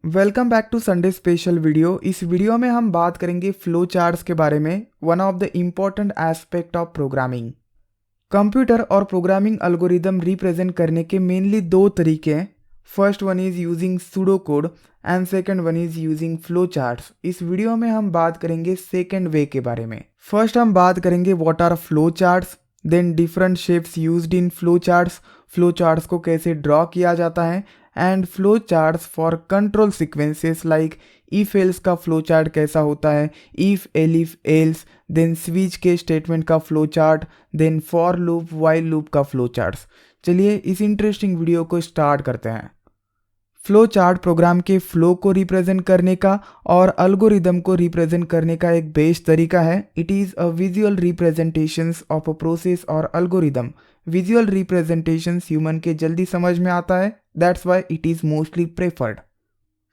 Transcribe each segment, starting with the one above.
Welcome back to Sunday special video. इस video में हम बात करेंगे फ्लो चार्ट्स के बारे में, one of the important aspect of programming. Computer और प्रोग्रामिंग एल्गोरिदम रिप्रेजेंट करने के मेनली दो तरीके हैं। First one is using pseudo code and second one is using flow charts. इस वीडियो में हम बात करेंगे सेकंड वे के बारे में। फर्स्ट हम बात करेंगे what are flow charts, then different shapes used in flow charts को कैसे ड्रॉ किया जाता है, and flow charts for control sequences like if else का फ्लो चार्ट कैसा होता है, इफ एल्स, देन स्विच के स्टेटमेंट का flow chart, then for loop while loop का फ्लो चार्ट्स। चलिए इस इंटरेस्टिंग वीडियो को स्टार्ट करते हैं। फ्लो चार्ट प्रोग्राम के फ्लो को रिप्रेजेंट करने का और एल्गोरिदम को रिप्रेजेंट करने का एक बेस्ट तरीका है। It is a visual representations of a process और एल्गोरिदम। विजुअल रिप्रेजेंटेशंस ह्यूमन के जल्दी समझ में आता है, that's why it is mostly preferred.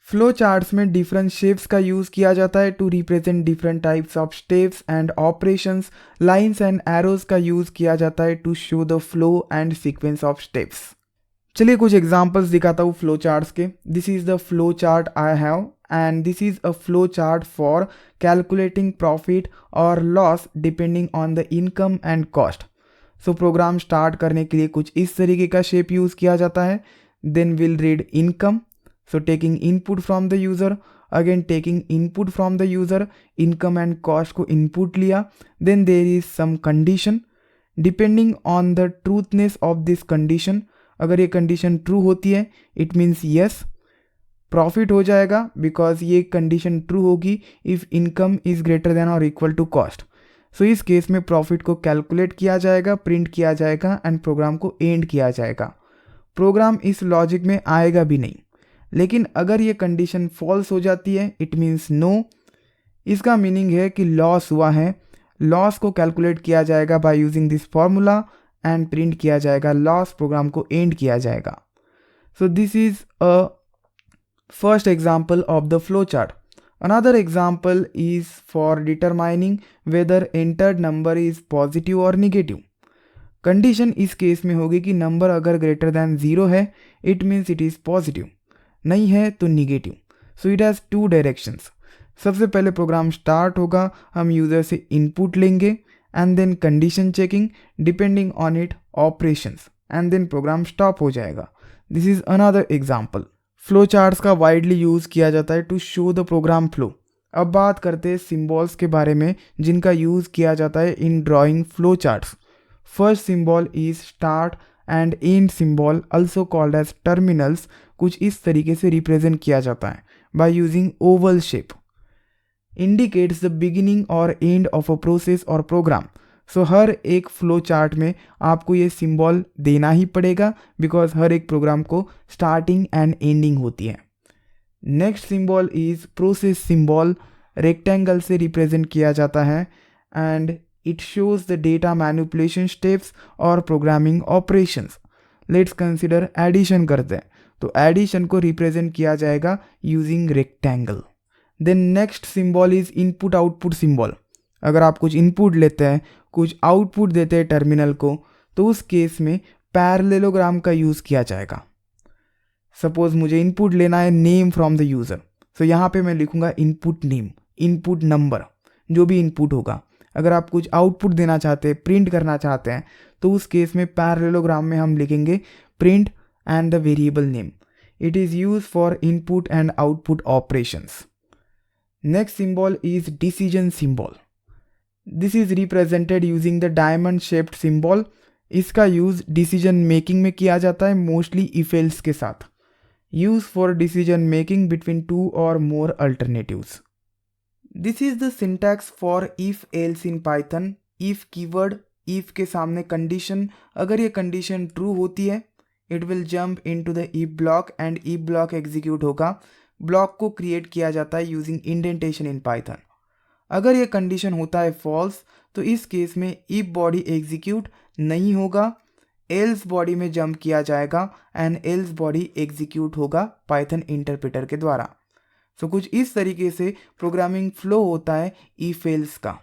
Flow charts में डिफरेंट शेप्स का यूज़ किया जाता है to represent different types of steps and operations. Lines and arrows का यूज़ किया जाता है to show the flow and sequence of steps. चलिए कुछ एग्जांपल्स दिखाता हूँ फ्लो चार्ट्स के। This is the flow chart I have and this is a flow chart for calculating profit और loss depending on the income and cost. So program start करने के लिए कुछ इस तरीके का शेप यूज़ किया जाता है। Then will read income, so taking input from the user, again taking input from the user, income and cost को इनपुट लिया। Then there is some condition, depending on the truthness of this condition. अगर ये condition true होती है it means yes profit हो जाएगा, because ये condition true होगी if income is greater than और इक्वल टू कॉस्ट। सो इस केस में प्रॉफिट को कैलकुलेट किया जाएगा, प्रिंट किया जाएगा एंड प्रोग्राम को एंड किया जाएगा। प्रोग्राम इस लॉजिक में आएगा भी नहीं। लेकिन अगर ये कंडीशन फॉल्स हो जाती है इट मीन्स नो। इसका मीनिंग है कि लॉस हुआ है। लॉस को कैलकुलेट किया जाएगा by using this formula and print किया जाएगा लॉस, प्रोग्राम को एंड किया जाएगा। So this is a first example of the flow chart. Another example is for determining whether entered number is positive और negative. Condition इस case में होगी कि नंबर अगर ग्रेटर दैन 0 है it means it is positive, नहीं है तो negative. So it has two directions. सबसे पहले प्रोग्राम स्टार्ट होगा, हम यूज़र से इनपुट लेंगे and then condition checking depending on it operations and then program stop हो जाएगा। This is another example. Flow charts का वाइडली यूज़ किया जाता है to show the program flow. अब बात करते हैं सिम्बॉल्स के बारे में जिनका यूज़ किया जाता है in drawing flow charts. First symbol is start and end symbol also called as terminals. कुछ इस तरीके से रिप्रेजेंट किया जाता है by using oval shape, indicates the beginning और एंड ऑफ अ प्रोसेस और प्रोग्राम। सो हर एक फ्लो चार्ट में आपको ये सिंबल देना ही पड़ेगा, बिकॉज हर एक प्रोग्राम को स्टार्टिंग एंड एंडिंग होती है। Next symbol is process symbol, rectangle से रिप्रेजेंट किया जाता है and it shows the data manipulation steps और programming operations. Let's consider addition करते हैं, तो एडिशन को रिप्रेजेंट किया जाएगा using rectangle. Then next symbol is input output symbol. अगर आप कुछ इनपुट लेते हैं, कुछ आउटपुट देते हैं टर्मिनल को, तो उस केस में पैरेललोग्राम का यूज़ किया जाएगा। सपोज मुझे इनपुट लेना है नेम फ्रॉम द यूज़र, सो यहाँ पे मैं लिखूँगा इनपुट नेम, इनपुट नंबर, जो भी इनपुट होगा। अगर आप कुछ आउटपुट देना चाहते हैं, प्रिंट करना चाहते हैं, तो उस केस में पैरेललोग्राम में हम लिखेंगे print and the variable name. It is use for input and output operations. Next symbol is decision symbol. This is represented using the diamond shaped symbol. इसका यूज़ डिसीजन मेकिंग में किया जाता है, mostly if else के साथ। Use for decision making between two और more alternatives. This is the syntax for if else in Python. If keyword, if के सामने कंडीशन, अगर ये कंडीशन ट्रू होती है it will jump into the if block and if block execute होगा। Block को create किया जाता है यूजिंग इंडेंटेशन इन पाइथन। अगर ये कंडीशन होता है फॉल्स तो इस केस में इफ बॉडी एग्जीक्यूट नहीं होगा, एल्स बॉडी में जंप किया जाएगा एंड एल्स बॉडी एग्जीक्यूट होगा पाइथन इंटरप्रेटर के द्वारा। सो कुछ इस तरीके से प्रोग्रामिंग फ्लो होता है इफ एल्स का।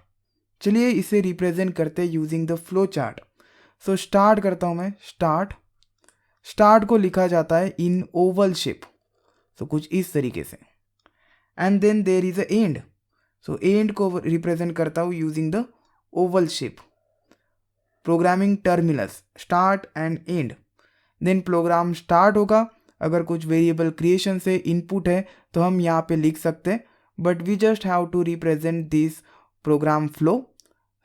चलिए इसे रिप्रेजेंट करते हैं using the flow chart. So start करता हूँ मैं। स्टार्ट को लिखा जाता है इन ओवल शेप। सो कुछ इस तरीके से। And then there is a end, so end को रिप्रेजेंट करता हूँ using the oval shape. Programming terminals start and end. Then program start होगा, अगर कुछ वेरिएबल क्रिएशन से इनपुट है तो हम यहाँ पे लिख सकते हैं, but we just have to represent this program flow.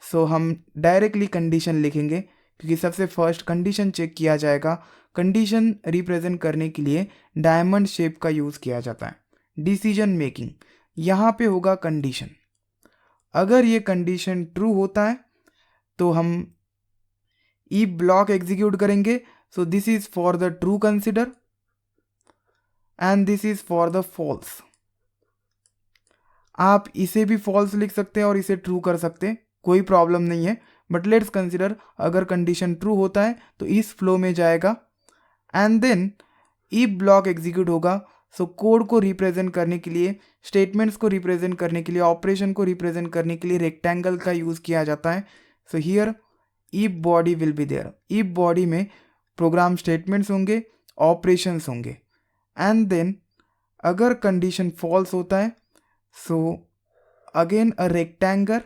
So हम डायरेक्टली कंडीशन लिखेंगे, क्योंकि सबसे फर्स्ट कंडीशन चेक किया जाएगा। कंडीशन रिप्रेजेंट करने के लिए डायमंड शेप का यूज़ किया जाता है। डिसीजन मेकिंग, यहाँ पे होगा कंडीशन। अगर ये कंडीशन ट्रू होता है तो हम if ब्लॉक एग्जीक्यूट करेंगे। So this is for the true consider and this is for the false. आप इसे भी फॉल्स लिख सकते हैं और इसे ट्रू कर सकते हैं, कोई प्रॉब्लम नहीं है। बट लेट्स कंसिडर अगर कंडीशन ट्रू होता है तो इस फ्लो में जाएगा and then if block execute होगा। सो कोड को रिप्रेजेंट करने के लिए, स्टेटमेंट्स को रिप्रेजेंट करने के लिए, ऑपरेशन को रिप्रेजेंट करने के लिए रेक्टेंगल का यूज़ किया जाता है। So here if body will be there. if body में प्रोग्राम स्टेटमेंट्स होंगे, ऑपरेशंस होंगे। एंड देन अगर कंडीशन फॉल्स होता है so again a rectangle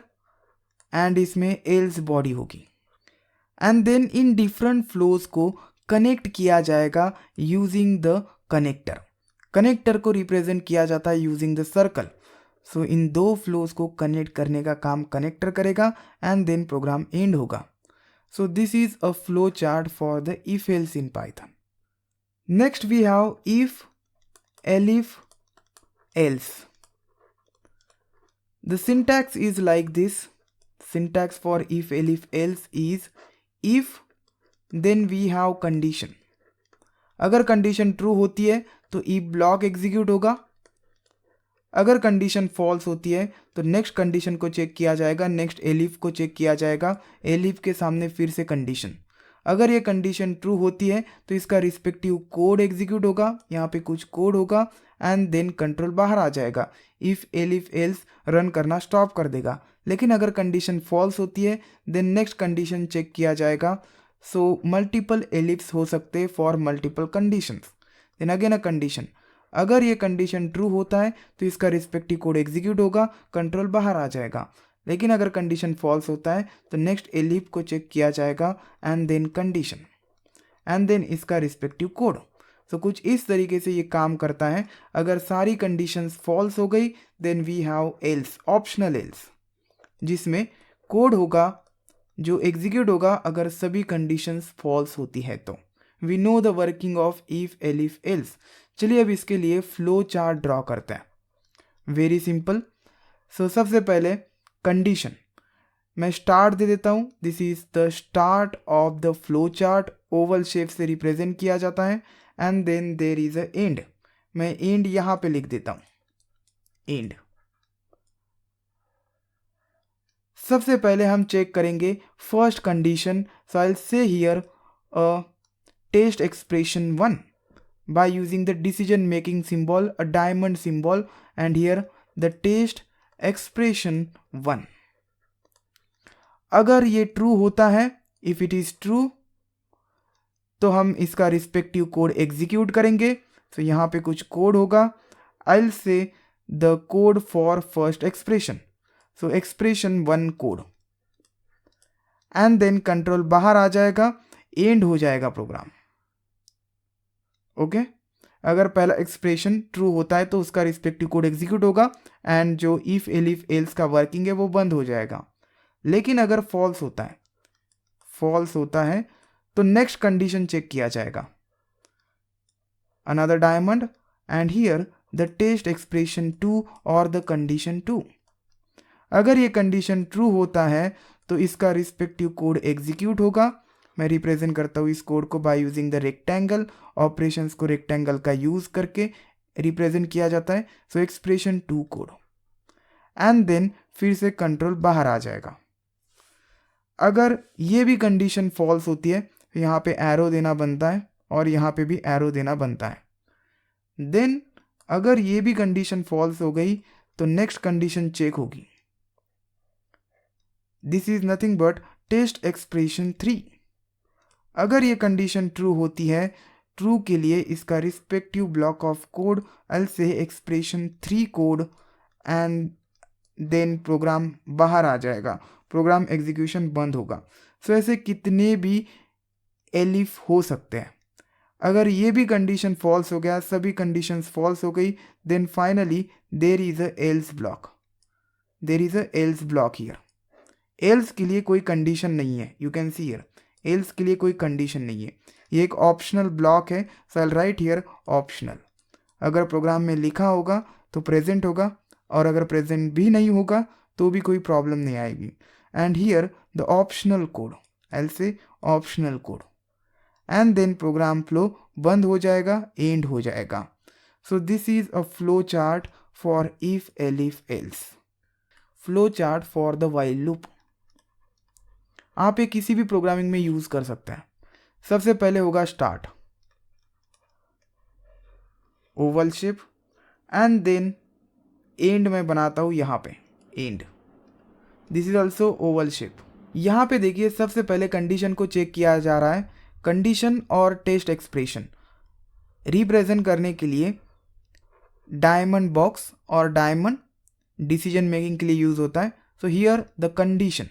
and इसमें एल्स बॉडी होगी। एंड देन इन डिफरेंट फ्लोज को कनेक्ट किया जाएगा यूजिंग द कनेक्टर। कनेक्टर को रिप्रेजेंट किया जाता है यूजिंग द सर्कल। सो इन दो फ्लोज को कनेक्ट करने का काम कनेक्टर करेगा एंड देन प्रोग्राम एंड होगा। So this is a flow chart for the if else in Python. Next we have if, elif, else. The syntax is like this. Syntax for if, elif, else is if, then we have condition. अगर condition true होती है तो if block execute होगा। अगर condition false होती है तो next condition को चेक किया जाएगा, नेक्स्ट एलिफ को चेक किया जाएगा, एलिफ के सामने फिर से कंडीशन। अगर ये कंडीशन ट्रू होती है तो इसका रिस्पेक्टिव कोड एग्जीक्यूट होगा, यहाँ पे कुछ कोड होगा एंड देन कंट्रोल बाहर आ जाएगा। इफ़ एलिफ एल्स रन करना स्टॉप कर देगा। लेकिन अगर कंडीशन फॉल्स होती है देन नेक्स्ट कंडीशन चेक किया जाएगा। सो मल्टीपल एलिफ्स हो सकते हैं for multiple conditions. Then again a condition, अगर ये कंडीशन ट्रू होता है तो इसका रिस्पेक्टिव कोड एग्जीक्यूट होगा, कंट्रोल बाहर आ जाएगा। लेकिन अगर कंडीशन फॉल्स होता है तो नेक्स्ट एलिफ को चेक किया जाएगा and then condition and then इसका रिस्पेक्टिव कोड। सो कुछ इस तरीके से ये काम करता है। अगर सारी कंडीशंस फॉल्स हो गई then we have else, optional else, जिसमें कोड होगा जो एग्जीक्यूट होगा अगर सभी कंडीशंस फॉल्स होती है तो। We know the working of if, elif, else. चलिए अब इसके लिए फ्लो चार्ट ड्रॉ करते हैं। Very simple. सो सबसे पहले कंडीशन, मैं स्टार्ट दे देता हूँ। This is the start of the flow chart, oval shape से रिप्रेजेंट किया जाता है। And then there is a end, मैं एंड यहाँ पे लिख देता हूँ, एंड। सबसे पहले हम चेक करेंगे first condition. So I will say here a test expression 1 by using the decision making symbol, a diamond symbol, and here the test expression 1. अगर ये ट्रू होता है, if it is true, तो हम इसका रिस्पेक्टिव कोड एग्जीक्यूट करेंगे। तो यहाँ पे कुछ कोड होगा। I'll say the code for first expression. So expression 1 code and then control बाहर आ जाएगा, एंड हो जाएगा प्रोग्राम। ओके अगर पहला एक्सप्रेशन ट्रू होता है तो उसका रिस्पेक्टिव कोड एग्जीक्यूट होगा एंड जो इफ, एलिफ, एल्स का वर्किंग है वो बंद हो जाएगा। लेकिन अगर फॉल्स होता है तो नेक्स्ट कंडीशन चेक किया जाएगा, another diamond and here the test expression 2 और द कंडीशन 2। अगर ये कंडीशन ट्रू होता है तो इसका रिस्पेक्टिव कोड एग्जीक्यूट होगा। मैं रिप्रेजेंट करता हूँ इस कोड को by using the rectangle. Operations को रेक्टेंगल का यूज करके रिप्रेजेंट किया जाता है। So expression 2 code and then फिर से कंट्रोल बाहर आ जाएगा। अगर ये भी कंडीशन फॉल्स होती है तो यहाँ पे एरो देना बनता है और यहाँ पे भी एरो देना बनता है। देन अगर ये भी कंडीशन फॉल्स हो गई तो नेक्स्ट कंडीशन चेक होगी। This is nothing but test expression 3। अगर ये कंडीशन ट्रू होती है, ट्रू के लिए इसका respective block of code else से expression 3 code and then program बाहर आ जाएगा, प्रोग्राम एग्जीक्यूशन बंद होगा। सो ऐसे कितने भी एलिफ हो सकते हैं। अगर ये भी कंडीशन फॉल्स हो गया, सभी कंडीशंस फॉल्स हो गई, then finally there is a else block, there is a else block here. Else के लिए कोई कंडीशन नहीं है, you can see here, else के लिए कोई कंडीशन नहीं है, ये एक ऑप्शनल ब्लॉक है। सो आई राइट हियर ऑप्शनल। अगर प्रोग्राम में लिखा होगा तो प्रेजेंट होगा, और अगर प्रेजेंट भी नहीं होगा तो भी कोई प्रॉब्लम नहीं आएगी। And here the optional code, आई से optional code, and then program flow बंद हो जाएगा, एंड हो जाएगा। So this is a flow chart for if elif else. Flow chart for the while loop आप ये किसी भी प्रोग्रामिंग में यूज कर सकते हैं। सबसे पहले होगा start, oval shape, and then end में बनाता हूं यहां पे end, this is also oval shape. यहां पे देखिए सबसे पहले कंडीशन को चेक किया जा रहा है। कंडीशन और टेस्ट एक्सप्रेशन रिप्रेजेंट करने के लिए डायमंड बॉक्स और डायमंड डिसीजन मेकिंग के लिए यूज होता है। सो हियर द कंडीशन,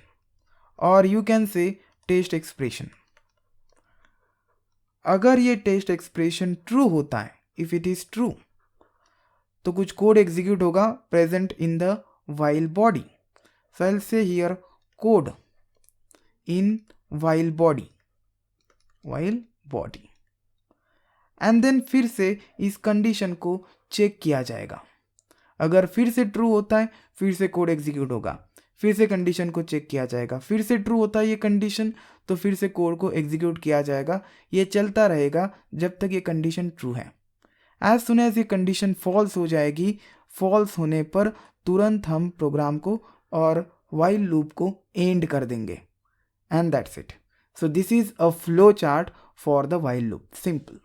और you can say test expression. अगर ये टेस्ट एक्सप्रेशन ट्रू होता है, इफ इट इज ट्रू, तो कुछ कोड एग्जीक्यूट होगा present in the while body. So I will say here code in while body, while body, and then फिर से इस कंडीशन को चेक किया जाएगा। अगर फिर से ट्रू होता है, फिर से कोड एग्जीक्यूट होगा, फिर से कंडीशन को चेक किया जाएगा, फिर से ट्रू होता है ये कंडीशन तो फिर से कोड को एग्जीक्यूट किया जाएगा। ये चलता रहेगा जब तक ये कंडीशन ट्रू है। एज सुन एज ये कंडीशन फॉल्स हो जाएगी, फॉल्स होने पर तुरंत हम प्रोग्राम को और व्हाइल लूप को एंड कर देंगे, and that's it. So this is a flow chart for the while loop, simple.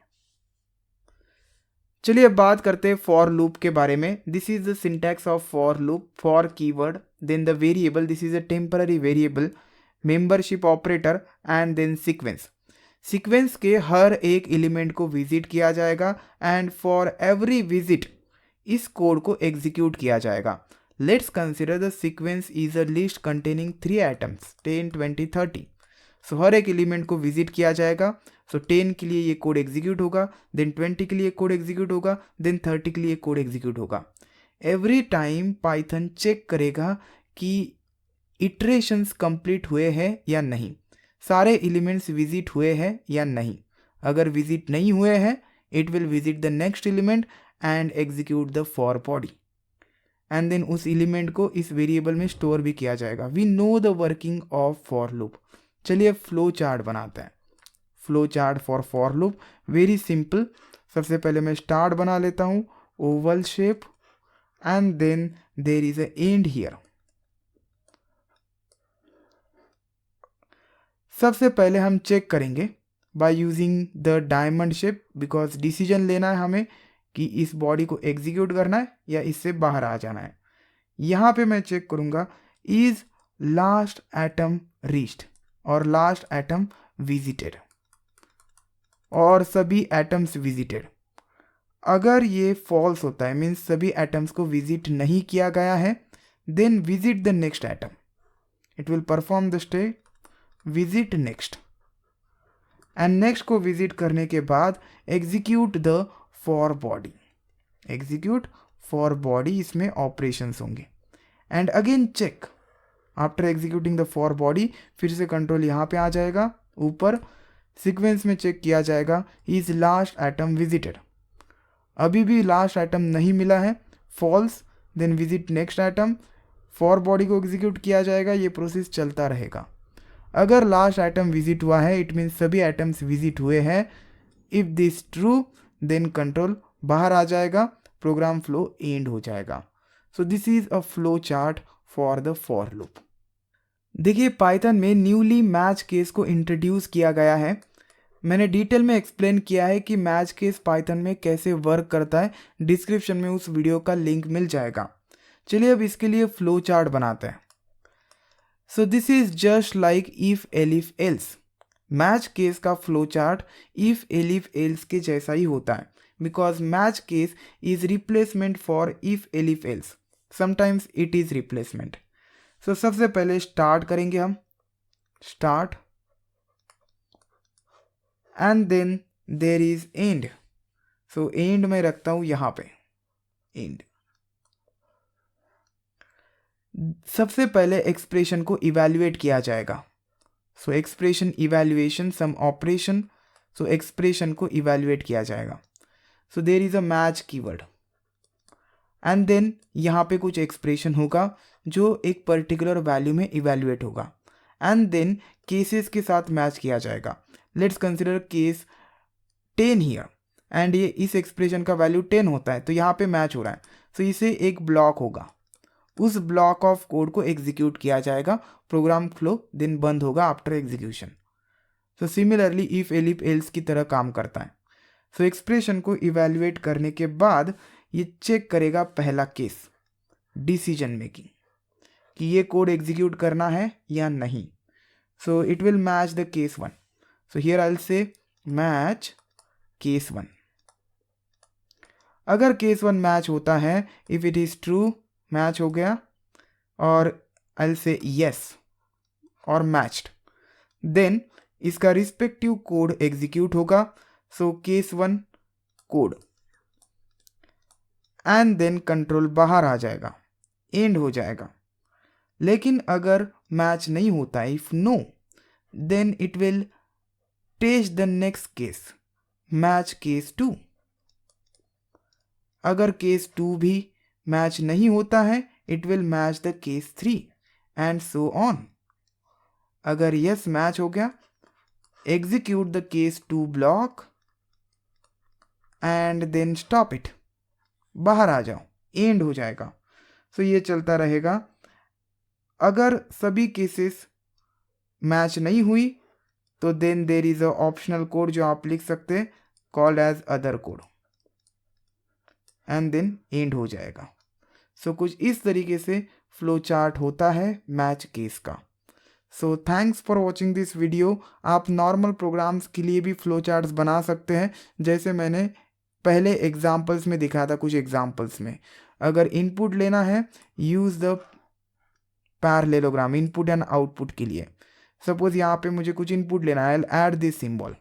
चलिए अब बात करते हैं फॉर लूप के बारे में। This is the syntax of for loop, for keyword, then the variable, this is a temporary variable, membership operator, and then sequence. Sequence के हर एक एलिमेंट को विजिट किया जाएगा, एंड फॉर एवरी विजिट इस कोड को एग्जीक्यूट किया जाएगा। Let's consider the sequence is a list containing 3 items 10, 20, 30। So हर एक एलिमेंट को विजिट किया जाएगा। सो 10 के लिए ये कोड एग्जीक्यूट होगा, देन 20 के लिए कोड एग्जीक्यूट होगा, देन 30 के लिए कोड एग्जीक्यूट होगा। एवरी टाइम पाइथन चेक करेगा कि इटरेशंस कंप्लीट हुए हैं या नहीं, सारे एलिमेंट्स विजिट हुए हैं या नहीं। अगर विजिट नहीं हुए हैं, it will visit the next element and execute the for body, and then उस एलिमेंट को इस वेरिएबल में स्टोर भी किया जाएगा। We know the working of for loop. चलिए फ्लो चार्ट बनाते हैं। Flow chart for loop very simple. सबसे पहले मैं स्टार्ट बना लेता हूँ, oval shape, and then there is a end here. सबसे पहले हम चेक करेंगे by using the diamond shape, because decision लेना है हमें कि इस बॉडी को एग्जीक्यूट करना है या इससे बाहर आ जाना है। यहाँ पे मैं चेक करूँगा इज लास्ट एटम रीच्ड और लास्ट एटम विजिटेड, और सभी एटम्स विजिटेड। अगर ये फॉल्स होता है, मीन्स सभी एटम्स को विजिट नहीं किया गया है, then visit the next atom, it will perform the state visit next, and next को विजिट करने के बाद execute the for body, execute for body, इसमें ऑपरेशंस होंगे, and again check after executing the for body. फिर से control यहाँ पे आ जाएगा ऊपर, सीक्वेंस में चेक किया जाएगा इज लास्ट एटम विजिटेड। अभी भी लास्ट एटम नहीं मिला है, false, then visit next atom, for body को एग्जीक्यूट किया जाएगा। ये प्रोसेस चलता रहेगा। अगर लास्ट एटम विजिट हुआ है, इट मीन्स सभी एटम्स विजिट हुए हैं। If this true, then control बाहर आ जाएगा, प्रोग्राम फ्लो एंड हो जाएगा। So this is a flow chart for the for loop. देखिए पाइथन में न्यूली मैच केस को इंट्रोड्यूस किया गया है। मैंने डिटेल में एक्सप्लेन किया है कि मैच केस पाइथन में कैसे वर्क करता है। डिस्क्रिप्शन में उस वीडियो का लिंक मिल जाएगा। चलिए अब इसके लिए फ्लो चार्ट बनाते हैं। So this is just like if elif else. Match case का flow chart if elif else के जैसा ही होता है, because match case is replacement for if elif else, sometimes it is replacement. So सबसे पहले स्टार्ट करेंगे हम, start, and then there is end. So end में रखता हूं यहां पे, एंड। सबसे पहले एक्सप्रेशन को इवैल्यूएट किया जाएगा। So expression evaluation some operation, so expression को इवैल्यूएट किया जाएगा। So there is a match keyword, and then यहाँ पे कुछ एक्सप्रेशन होगा जो एक पर्टिकुलर वैल्यू में इवैल्यूएट होगा, एंड देन केसेस के साथ मैच किया जाएगा। Let's consider case 10 here, and ये इस एक्सप्रेशन का वैल्यू 10 होता है, तो यहाँ पे मैच हो रहा है। सो इसे एक ब्लॉक होगा, उस ब्लॉक ऑफ कोड को एग्जीक्यूट किया जाएगा, प्रोग्राम फ्लो देन बंद होगा after execution. So similarly if elif else की तरह काम करता है। सो एक्सप्रेशन को इवैल्यूएट करने के बाद ये चेक करेगा पहला केस, डिसीजन मेकिंग, कि ये कोड एग्जीक्यूट करना है या नहीं। So it will match the case 1। So here I will say match case 1। अगर केस 1 मैच होता है, if it is true, match हो गया, और आई विल से यस और मैच्ड, देन इसका रिस्पेक्टिव कोड एग्जीक्यूट होगा। So case 1 code, and then control बाहर आ जाएगा, एंड हो जाएगा। लेकिन अगर मैच नहीं होता है, if no, then it will test the next case, match case 2। अगर केस 2 भी मैच नहीं होता है, it will match the case 3 and so on. अगर यस मैच हो गया, execute the case 2 block and then stop it, बाहर आ जाओ, एंड हो जाएगा। सो ये चलता रहेगा। अगर सभी केसेस मैच नहीं हुई, तो then there is a optional code जो आप लिख सकते हैं, called as other code, and then end हो जाएगा। सो कुछ इस तरीके से फ्लो चार्ट होता है मैच केस का। So thanks for watching this video. आप नॉर्मल प्रोग्राम्स के लिए भी फ्लो चार्ट्स बना सकते हैं, जैसे मैंने पहले एग्जाम्पल्स में दिखाया था। कुछ एग्जाम्पल्स में अगर इनपुट लेना है, use the parallelogram, input and output के लिए। सपोज यहाँ पे मुझे कुछ इनपुट लेना है, I will add this symbol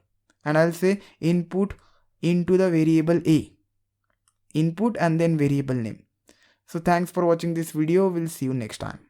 and I will से input into the variable a, input and then variable name. So thanks for watching this video. We'll see you next time.